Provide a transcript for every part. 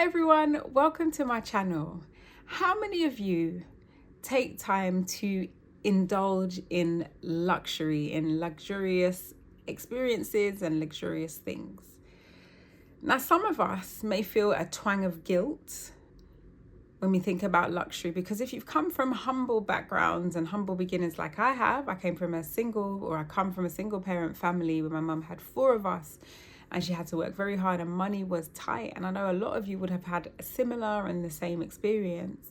Hi everyone, welcome to my channel. How many of you take time to indulge in luxury, in luxurious experiences and luxurious things? Now, some of us may feel a twang of guilt when we think about luxury, because if you've come from humble backgrounds and humble beginnings like I have, I come from a single parent family where my mum had 4 of us and she had to work very hard and money was tight. And I know a lot of you would have had a similar and the same experience.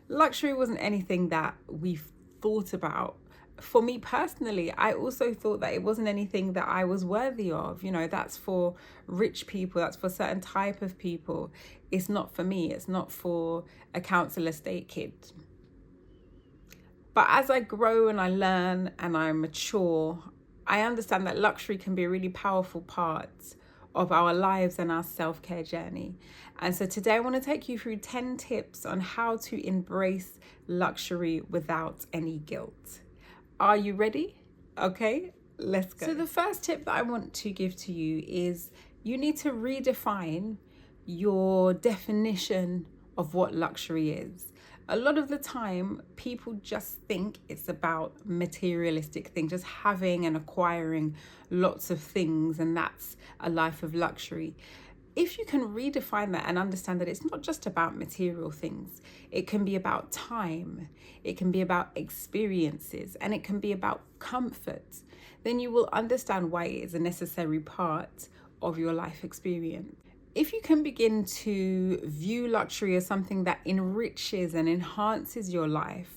Luxury wasn't anything that we've thought about. For me personally, I also thought that it wasn't anything that I was worthy of. You know, that's for rich people, that's for a certain type of people. It's not for me, it's not for a council estate kid. But as I grow and I learn and I mature, I understand that luxury can be a really powerful part of our lives and our self-care journey. And so today I want to take you through 10 tips on how to embrace luxury without any guilt. Are you ready? Okay, let's go. So the first tip that I want to give to you is you need to redefine your definition of what luxury is. A lot of the time, people just think it's about materialistic things, just having and acquiring lots of things, and that's a life of luxury. If you can redefine that and understand that it's not just about material things, it can be about time, it can be about experiences, and it can be about comfort, then you will understand why it is a necessary part of your life experience. If you can begin to view luxury as something that enriches and enhances your life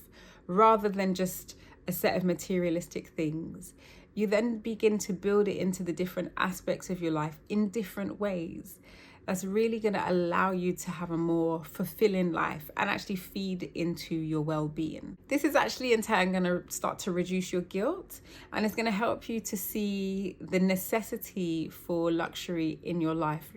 rather than just a set of materialistic things, you then begin to build it into the different aspects of your life in different ways. That's really going to allow you to have a more fulfilling life and actually feed into your well-being. This is actually in turn going to start to reduce your guilt, and it's going to help you to see the necessity for luxury in your life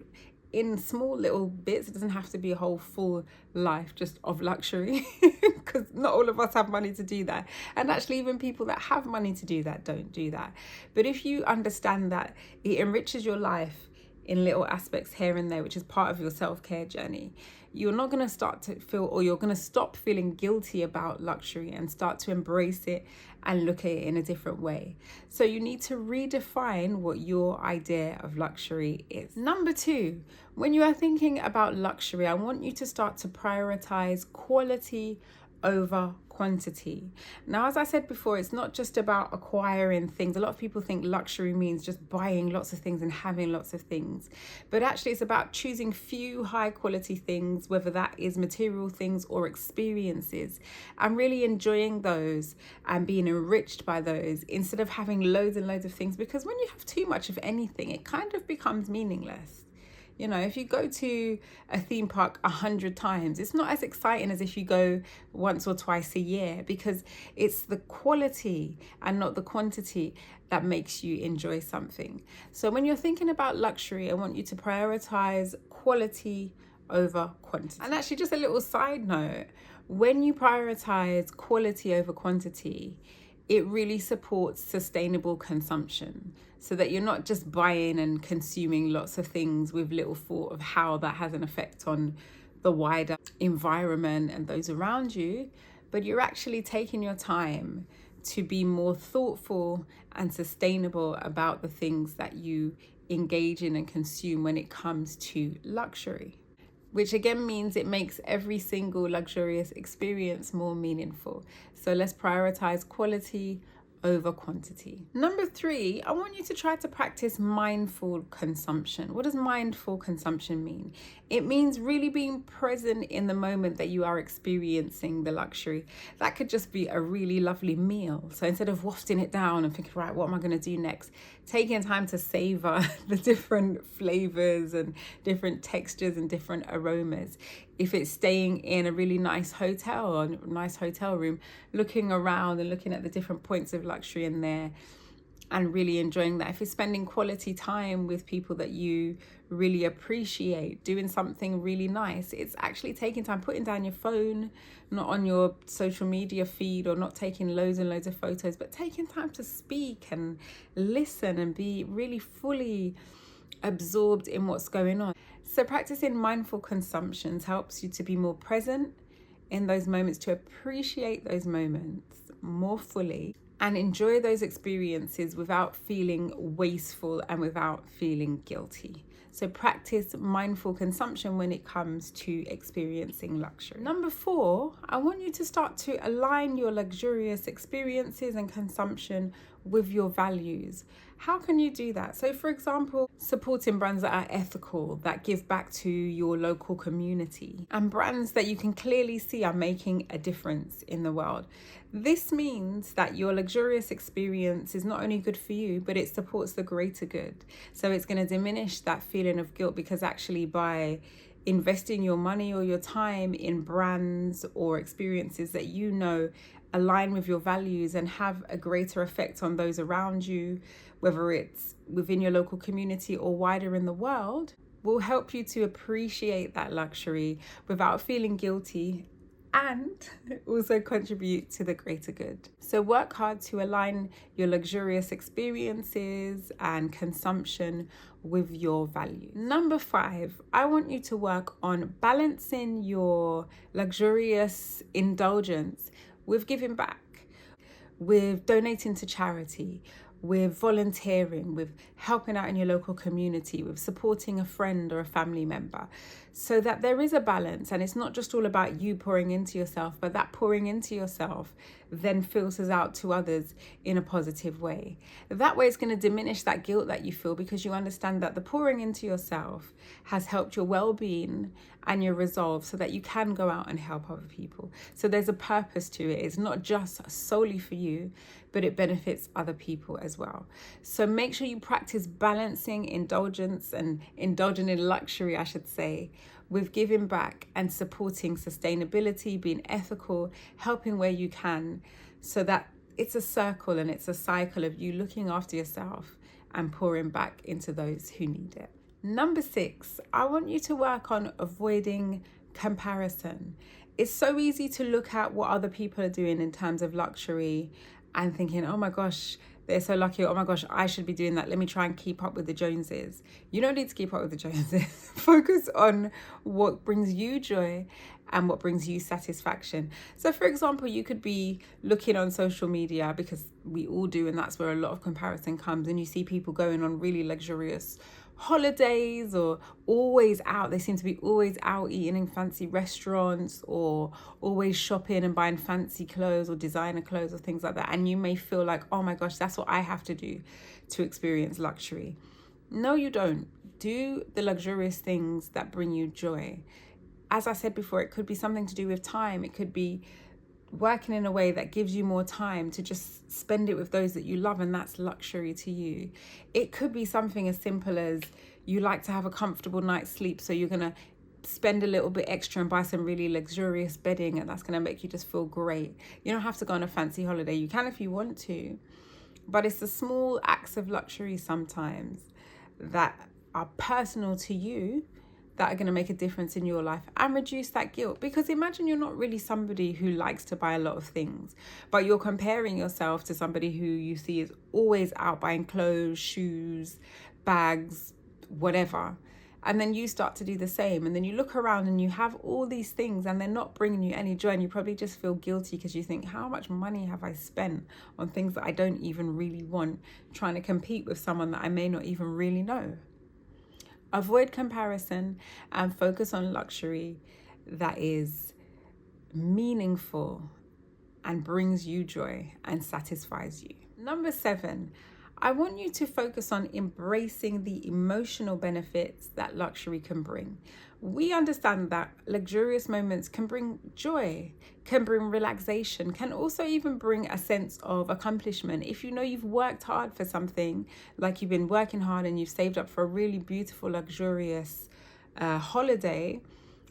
in small little bits. It doesn't have to be a whole full life just of luxury because not all of us have money to do that. And actually even people that have money to do that don't do that. But if you understand that it enriches your life in little aspects here and there, which is part of your self-care journey, you're not going to start to feel, or you're going to stop feeling guilty about luxury and start to embrace it and look at it in a different way. So you need to redefine what your idea of luxury is. Number 2, when you are thinking about luxury, I want you to start to prioritize quality over quantity. Now, as I said before, it's not just about acquiring things. A lot of people think luxury means just buying lots of things and having lots of things. But actually, it's about choosing few high quality things, whether that is material things or experiences, and really enjoying those and being enriched by those instead of having loads and loads of things. Because when you have too much of anything, it kind of becomes meaningless. You know, if you go to a theme park 100 times, it's not as exciting as if you go once or twice a year, because it's the quality and not the quantity that makes you enjoy something. So when you're thinking about luxury, I want you to prioritize quality over quantity. And actually, just a little side note, when you prioritize quality over quantity, it really supports sustainable consumption, so that you're not just buying and consuming lots of things with little thought of how that has an effect on the wider environment and those around you, but you're actually taking your time to be more thoughtful and sustainable about the things that you engage in and consume when it comes to luxury. Which again means it makes every single luxurious experience more meaningful. So let's prioritize quality over quantity. Number 3, I want you to try to practice mindful consumption. What does mindful consumption mean? It means really being present in the moment that you are experiencing the luxury. That could just be a really lovely meal. So instead of wafting it down and thinking, right, what am I going to do next? Taking time to savor the different flavors and different textures and different aromas. If it's staying in a really nice hotel or a nice hotel room, looking around and looking at the different points of luxury in there and really enjoying that. If you're spending quality time with people that you really appreciate, doing something really nice, it's actually taking time, putting down your phone, not on your social media feed, or not taking loads and loads of photos, but taking time to speak and listen and be really fully absorbed in what's going on. So practicing mindful consumptions helps you to be more present in those moments, to appreciate those moments more fully and enjoy those experiences without feeling wasteful and without feeling guilty. So practice mindful consumption when it comes to experiencing luxury. Number 4, I want you to start to align your luxurious experiences and consumption with your values. How can you do that? So for example, supporting brands that are ethical, that give back to your local community, and brands that you can clearly see are making a difference in the world. This means that your luxurious experience is not only good for you, but it supports the greater good. So it's going to diminish that feeling of guilt, because actually by investing your money or your time in brands or experiences that you know align with your values and have a greater effect on those around you, whether it's within your local community or wider in the world, will help you to appreciate that luxury without feeling guilty and also contribute to the greater good. So work hard to align your luxurious experiences and consumption with your values. Number 5, I want you to work on balancing your luxurious indulgence with giving back, with donating to charity, with volunteering, with helping out in your local community, with supporting a friend or a family member, so that there is a balance and it's not just all about you pouring into yourself, but that pouring into yourself then filters out to others in a positive way. That way it's going to diminish that guilt that you feel, because you understand that the pouring into yourself has helped your well-being and your resolve so that you can go out and help other people. So there's a purpose to it. It's not just solely for you, but it benefits other people as well. So make sure you practice balancing indulgence and indulging in luxury, I should say, with giving back and supporting sustainability, being ethical, helping where you can, so that it's a circle and it's a cycle of you looking after yourself and pouring back into those who need it. Number 6, I want you to work on avoiding comparison. It's so easy to look at what other people are doing in terms of luxury and thinking, oh my gosh, they're so lucky. Oh my gosh, I should be doing that. Let me try and keep up with the Joneses. You don't need to keep up with the Joneses. Focus on what brings you joy and what brings you satisfaction. So for example, you could be looking on social media, because we all do, and that's where a lot of comparison comes, and you see people going on really luxurious holidays or always out. They seem to be always out eating in fancy restaurants or always shopping and buying fancy clothes or designer clothes or things like that. And you may feel like, oh my gosh, that's what I have to do to experience luxury. No, you don't. Do the luxurious things that bring you joy. As I said before, it could be something to do with time. It could be working in a way that gives you more time to just spend it with those that you love, and that's luxury to you. It could be something as simple as you like to have a comfortable night's sleep, so you're going to spend a little bit extra and buy some really luxurious bedding, and that's going to make you just feel great. You don't have to go on a fancy holiday. You can if you want to, but it's the small acts of luxury sometimes that are personal to you that are going to make a difference in your life and reduce that guilt. Because imagine you're not really somebody who likes to buy a lot of things, but you're comparing yourself to somebody who you see is always out buying clothes, shoes, bags, whatever. And then you start to do the same. And then you look around and you have all these things and they're not bringing you any joy. And you probably just feel guilty because you think, how much money have I spent on things that I don't even really want, trying to compete with someone that I may not even really know? Avoid comparison and focus on luxury that is meaningful and brings you joy and satisfies you. Number 7, I want you to focus on embracing the emotional benefits that luxury can bring. We understand that luxurious moments can bring joy, can bring relaxation, can also even bring a sense of accomplishment. If you know you've worked hard for something, like you've been working hard and you've saved up for a really beautiful, luxurious holiday,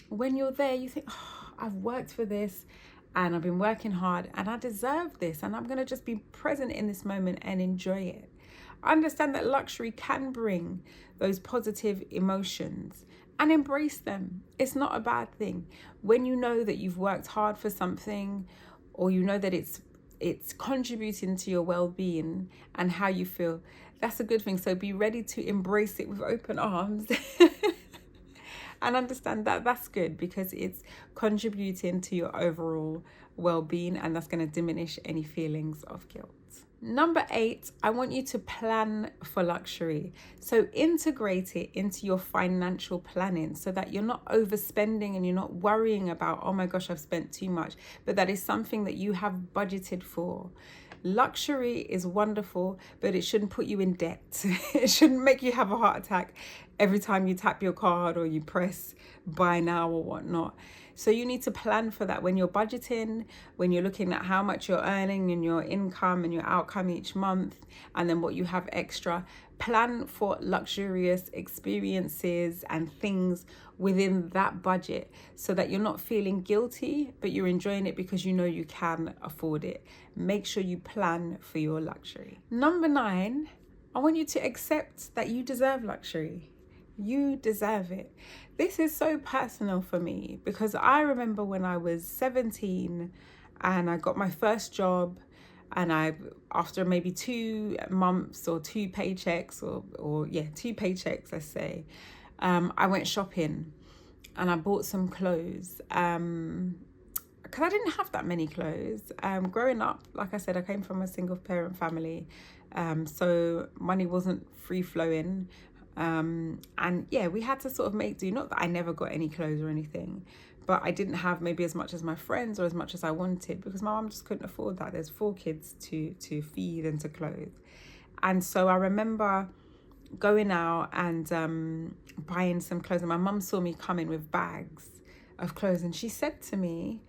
when you're there, you think, oh, I've worked for this and I've been working hard and I deserve this, and I'm going to just be present in this moment and enjoy it. Understand that luxury can bring those positive emotions and embrace them. It's not a bad thing. When you know that you've worked hard for something, or you know that it's contributing to your well-being and how you feel, that's a good thing. So be ready to embrace it with open arms And understand that that's good because it's contributing to your overall well-being, and that's going to diminish any feelings of guilt. Number 8, I want you to plan for luxury. So integrate it into your financial planning so that you're not overspending and you're not worrying about, oh my gosh, I've spent too much, but that is something that you have budgeted for. Luxury is wonderful, but it shouldn't put you in debt. It shouldn't make you have a heart attack every time you tap your card or you press buy now or whatnot. So you need to plan for that when you're budgeting, when you're looking at how much you're earning and your income and your outcome each month, and then what you have extra. Plan for luxurious experiences and things within that budget so that you're not feeling guilty, but you're enjoying it because you know you can afford it. Make sure you plan for your luxury. Number 9, I want you to accept that you deserve luxury. You deserve it. This is so personal for me because I remember when I was 17 and I got my first job, and after maybe 2 months or 2 paychecks or 2 paychecks, let's say, I went shopping and I bought some clothes. Because I didn't have that many clothes. Growing up, like I said, I came from a single parent family. So money wasn't free flowing. And yeah, we had to sort of make do. Not that I never got any clothes or anything, but I didn't have maybe as much as my friends or as much as I wanted because my mum just couldn't afford that. There's 4 kids to feed and to clothe. And so I remember going out and buying some clothes, and my mum saw me coming with bags of clothes, and she said to me,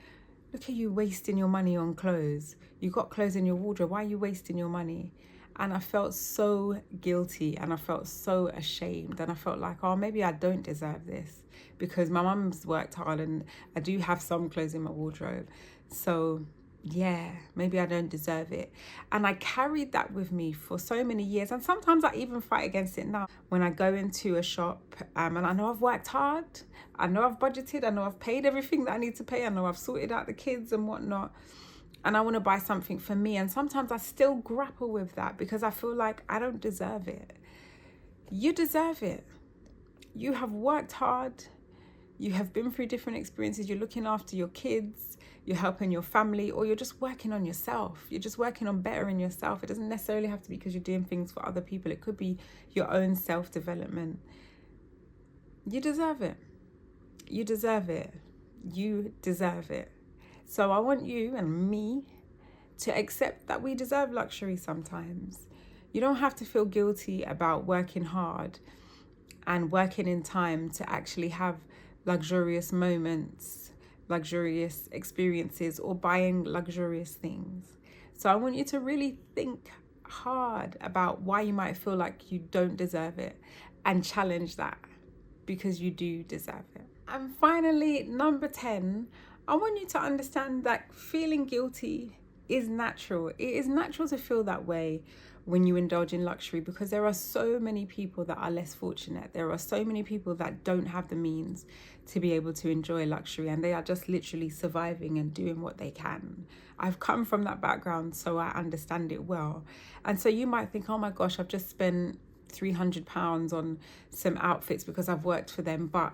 "Look at you wasting your money on clothes. You got clothes in your wardrobe. Why are you wasting your money?" And I felt so guilty and I felt so ashamed, and I felt like, oh, maybe I don't deserve this because my mum's worked hard and I do have some clothes in my wardrobe. So yeah, maybe I don't deserve it. And I carried that with me for so many years. And sometimes I even fight against it now. When I go into a shop and I know I've worked hard, I know I've budgeted, I know I've paid everything that I need to pay, I know I've sorted out the kids and whatnot, and I want to buy something for me. And sometimes I still grapple with that because I feel like I don't deserve it. You deserve it. You have worked hard. You have been through different experiences. You're looking after your kids, you're helping your family, or you're just working on yourself. You're just working on bettering yourself. It doesn't necessarily have to be because you're doing things for other people. It could be your own self-development. You deserve it. You deserve it. You deserve it. So I want you and me to accept that we deserve luxury sometimes. You don't have to feel guilty about working hard and working in time to actually have luxurious moments, luxurious experiences, or buying luxurious things. So I want you to really think hard about why you might feel like you don't deserve it and challenge that because you do deserve it. And finally, number 10, I want you to understand that feeling guilty is natural. It is natural to feel that way when you indulge in luxury because there are so many people that are less fortunate. There are so many people that don't have the means to be able to enjoy luxury, and they are just literally surviving and doing what they can. I've come from that background, so I understand it well. And so you might think, oh my gosh, I've just spent £300 on some outfits because I've worked for them, but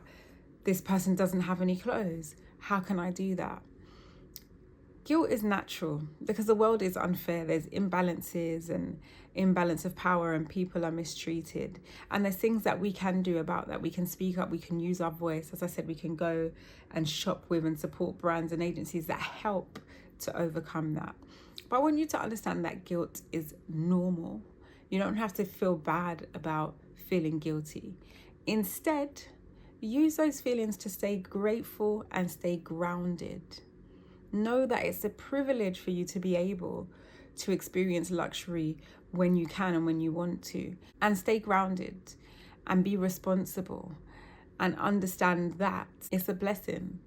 this person doesn't have any clothes. How can I do that? Guilt is natural because the world is unfair. There's imbalances and imbalance of power, and people are mistreated. And there's things that we can do about that. We can speak up, we can use our voice. As I said, we can go and shop with and support brands and agencies that help to overcome that. But I want you to understand that guilt is normal. You don't have to feel bad about feeling guilty. Instead, use those feelings to stay grateful and stay grounded. Know that it's a privilege for you to be able to experience luxury when you can and when you want to. And stay grounded and be responsible and understand that it's a blessing.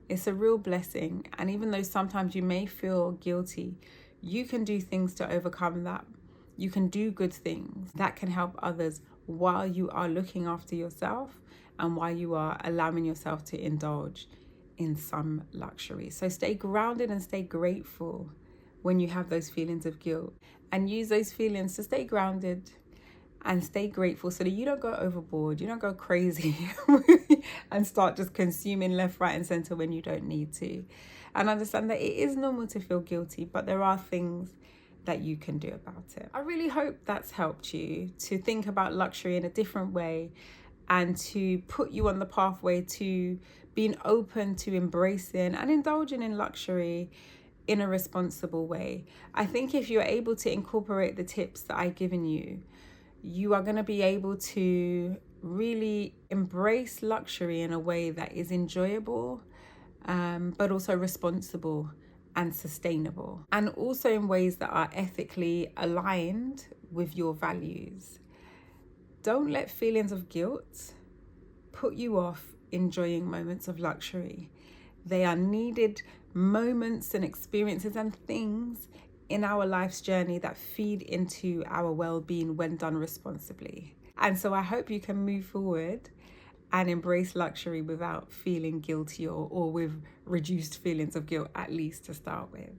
It's a real blessing. And even though sometimes you may feel guilty, you can do things to overcome that. You can do good things that can help others while you are looking after yourself and while you are allowing yourself to indulge in some luxury. So stay grounded and stay grateful when you have those feelings of guilt, and use those feelings to stay grounded and stay grateful so that you don't go overboard, you don't go crazy and start just consuming left, right, and center when you don't need to. And understand that it is normal to feel guilty, but there are things that you can do about it. I really hope that's helped you to think about luxury in a different way and to put you on the pathway to being open to embracing and indulging in luxury in a responsible way. I think if you're able to incorporate the tips that I've given you, you are going to be able to really embrace luxury in a way that is enjoyable, but also responsible and sustainable, and also in ways that are ethically aligned with your values. Don't let feelings of guilt put you off enjoying moments of luxury. They are needed moments and experiences and things in our life's journey that feed into our well-being when done responsibly. And so I hope you can move forward and embrace luxury without feeling guilty or with reduced feelings of guilt, at least to start with.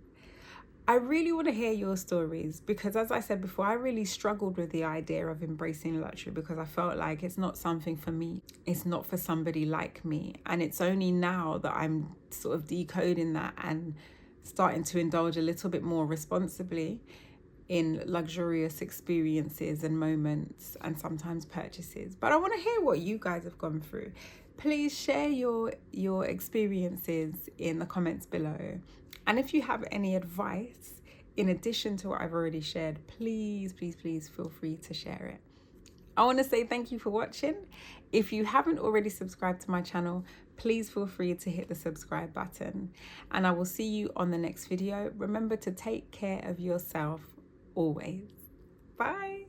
I really want to hear your stories because, as I said before, I really struggled with the idea of embracing luxury because I felt like it's not something for me. It's not for somebody like me. And it's only now that I'm sort of decoding that and starting to indulge a little bit more responsibly in luxurious experiences and moments and sometimes purchases. But I want to hear what you guys have gone through. Please share your experiences in the comments below. And if you have any advice in addition to what I've already shared, please feel free to share it. I want to say thank you for watching. If you haven't already subscribed to my channel, please feel free to hit the subscribe button. And I will see you on the next video. Remember to take care of yourself always. Bye.